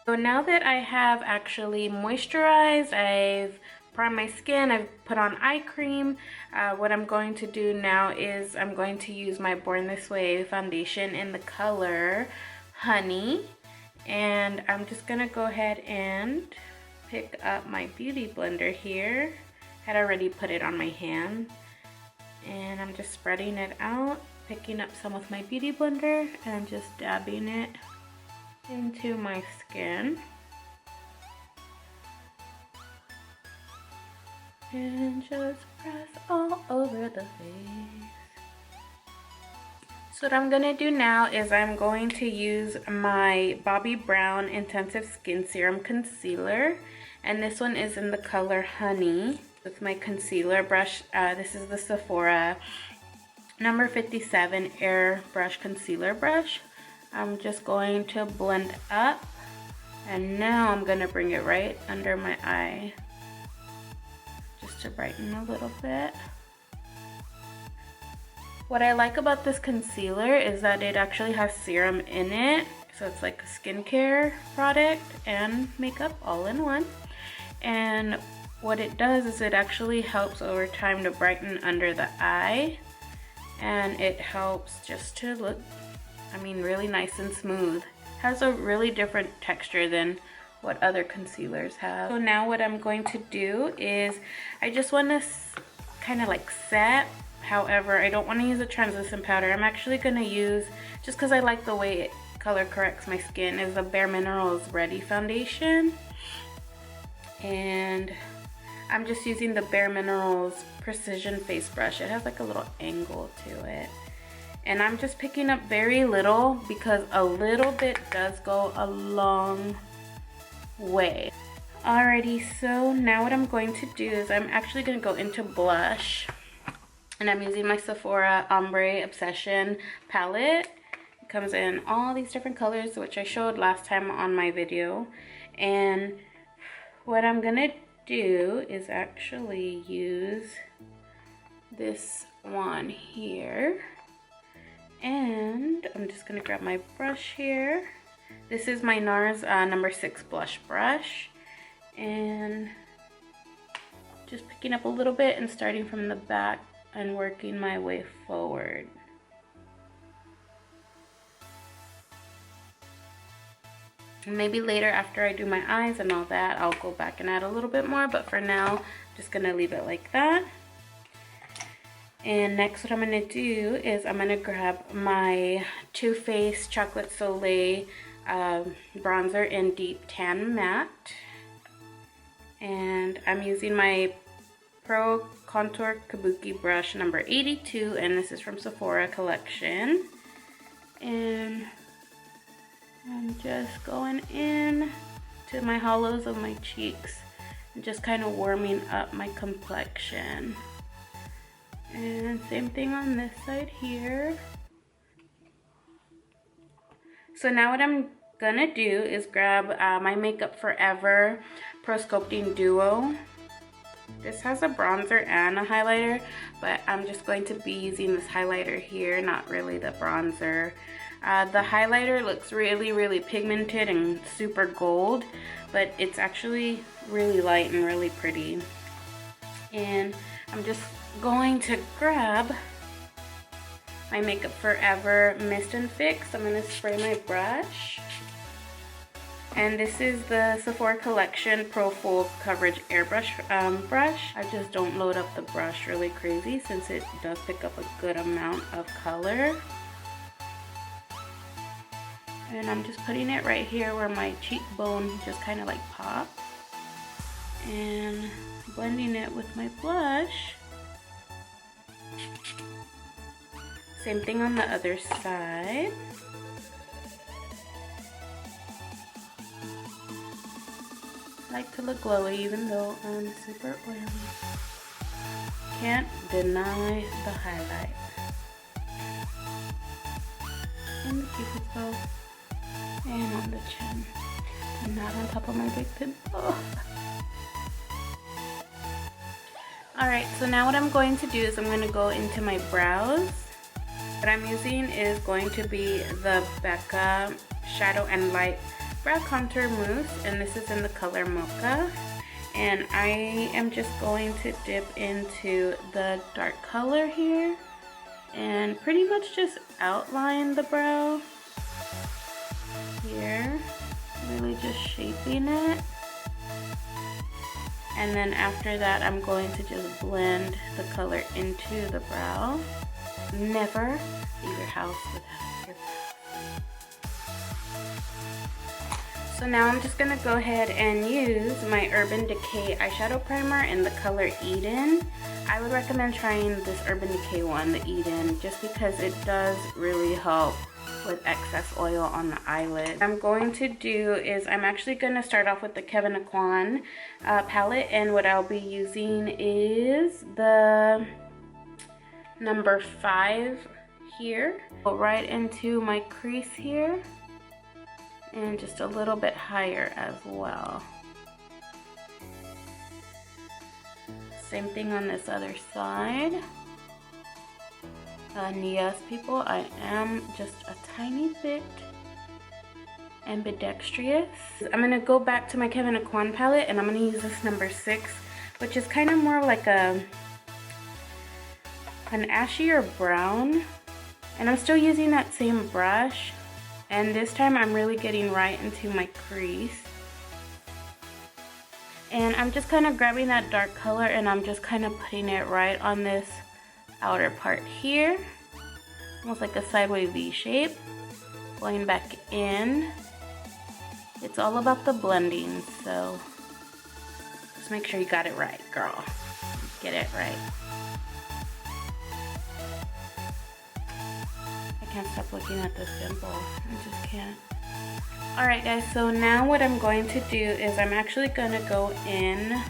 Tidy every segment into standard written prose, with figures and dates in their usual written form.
So now that I have actually moisturized, I've primed my skin, I've put on eye cream, what I'm going to do now is I'm going to use my Born This Way foundation in the color Honey. And I'm just gonna go ahead and pick up my beauty blender here. I had already put it on my hand. And I'm just spreading it out, picking up some with my beauty blender and just dabbing it into my skin. And just press all over the face. So what I'm gonna do now is I'm going to use my Bobbi Brown Intensive Skin Serum Concealer. And this one is in the color Honey. With my concealer brush, this is the Sephora number 57 Airbrush Concealer Brush. I'm just going to blend up, and now I'm gonna bring it right under my eye just to brighten a little bit. What I like about this concealer is that it actually has serum in it, so it's like a skincare product and makeup all in one. And what it does is it actually helps over time to brighten under the eye, and it helps just to look, I mean, really nice and smooth. Has a really different texture than what other concealers have. So now what I'm going to do is I just want to kind of like set. However, I don't want to use a translucent powder. I'm actually going to use, just because I like the way it color corrects my skin, is the Bare Minerals Ready foundation. And I'm just using the Bare Minerals Precision Face Brush. It has like a little angle to it. And I'm just picking up very little because a little bit does go a long way. Alrighty, so now what I'm going to do is I'm actually going to go into blush. And I'm using my Sephora Ombre Obsession palette. It comes in all these different colors, which I showed last time on my video. And what I'm going to do is actually use this one here. And I'm just going to grab my brush here. This is my NARS number 6 blush brush. And just picking up a little bit and starting from the back and working my way forward. Maybe later after I do my eyes and all that, I'll go back and add a little bit more. But for now, I'm just going to leave it like that. And next what I'm going to do is I'm going to grab my Too Faced Chocolate Soleil bronzer in Deep Tan Matte. And I'm using my Pro Contour Kabuki brush number 82, and this is from Sephora collection. And I'm just going in to my hollows of my cheeks and just kind of warming up my complexion. And same thing on this side here. So now what I'm gonna do is grab my Makeup Forever Pro Sculpting Duo. This has a bronzer and a highlighter, but I'm just going to be using this highlighter here, not really the bronzer. The highlighter looks really pigmented and super gold, but it's actually really light and really pretty. And I'm just going to grab my Makeup Forever Mist and Fix. I'm going to spray my brush. And this is the Sephora Collection Pro Full Coverage Airbrush brush. I just don't load up the brush really crazy since it does pick up a good amount of color. And I'm just putting it right here where my cheekbone just kind of like pops. And blending it with my blush. Same thing on the other side. I like to look glowy even though I'm super oily. Can't deny the highlight. And the cupid's bow. And on the chin. And not on top of my big pimple. Alright, so now what I'm going to do is I'm going to go into my brows. What I'm using is going to be the Becca Shadow and Light Brow Contour Mousse, and this is in the color Mocha. And I am just going to dip into the dark color here and pretty much just outline the brow here, really just shaping it. And then after that, I'm going to just blend the color into the brow. Never leave your house without your brows. So now I'm just gonna go ahead and use my Urban Decay eyeshadow primer in the color Eden. I would recommend trying this Urban Decay one, the Eden, just because it does really help with excess oil on the eyelid. What I'm going to do is I'm actually going to start off with the Kevyn Aucoin palette, and what I'll be using is the number 5 here. Go right into my crease here and just a little bit higher as well. Same thing on this other side. And yes, people, I am just a tiny bit ambidextrous. I'm going to go back to my Kevyn Aucoin palette, and I'm going to use this number 6, which is kind of more like an ashier brown. And I'm still using that same brush, and this time I'm really getting right into my crease. And I'm just kind of grabbing that dark color and I'm just kind of putting it right on this outer part here, almost like a sideways V shape, going back in. It's all about the blending, so just make sure you got it right, girl. Get it right. I can't stop looking at this dimple. I just can't. Alright guys, so now what I'm going to do is I'm actually going to go in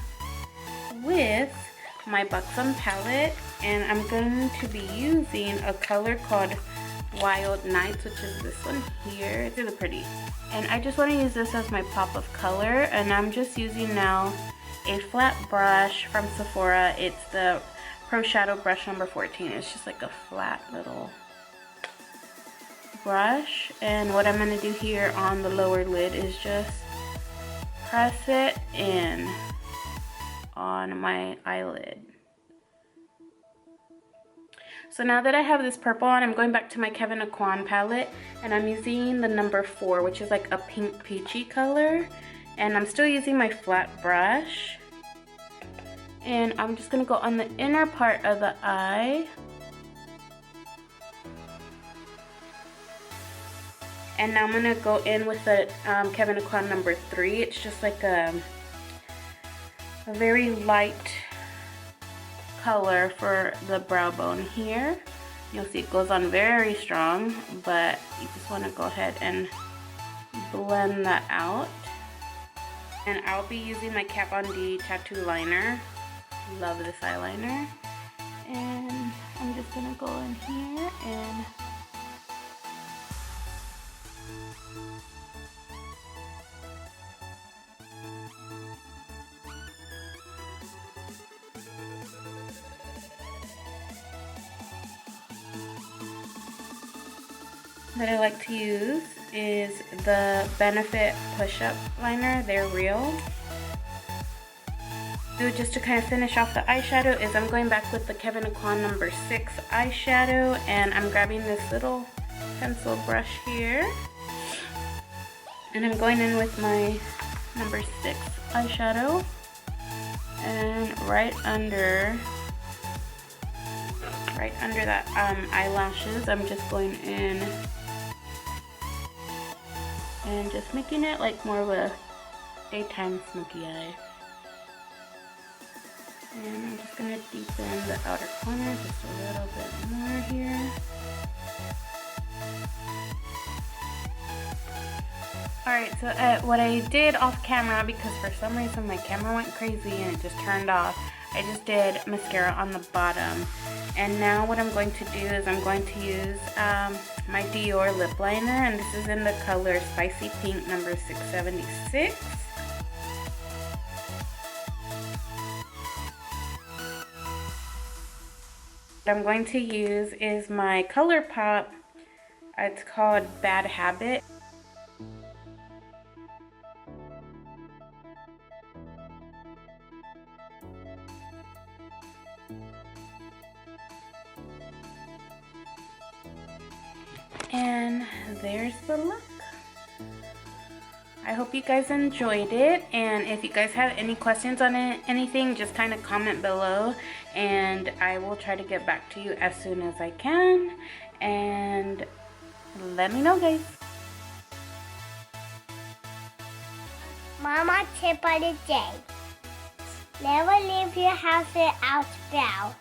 with my Buxom palette, and I'm going to be using a color called Wild Nights, which is this one here. It's really pretty. And I just want to use this as my pop of color, and I'm just using now a flat brush from Sephora. It's the Pro Shadow brush number 14. It's just like a flat little brush, and what I'm going to do here on the lower lid is just press it in on my eyelid. So now that I have this purple on, I'm going back to my Kevyn Aucoin palette, and I'm using the number 4, which is like a pink peachy color, and I'm still using my flat brush, and I'm just going to go on the inner part of the eye. And now I'm going to go in with the Kevyn Aucoin number 3. It's just like a very light color for the brow bone here. You'll see it goes on very strong, but you just want to go ahead and blend that out. And I'll be using my Kat Von D tattoo liner. Love this eyeliner. And I'm just going to go in here and that I like to use is the Benefit Push-Up Liner. They're real. So just to kind of finish off the eyeshadow is I'm going back with the Kevyn Aucoin number 6 eyeshadow, and I'm grabbing this little pencil brush here, and I'm going in with my number 6 eyeshadow, and right under that eyelashes, I'm just going in and just making it like more of a daytime smoky eye. And I'm just going to deepen the outer corner just a little bit more here. Alright, so what I did off camera, because for some reason my camera went crazy and it just turned off, I just did mascara on the bottom. And now what I'm going to do is I'm going to use my Dior lip liner, and this is in the color Spicy Pink number 676. What I'm going to use is my Color Pop. It's called Bad Habit. And there's the look. I hope you guys enjoyed it, and if you guys have any questions on it, anything, just kind of comment below and I will try to get back to you as soon as I can, and let me know, guys. Mama tip of the day. Never leave your house without bell.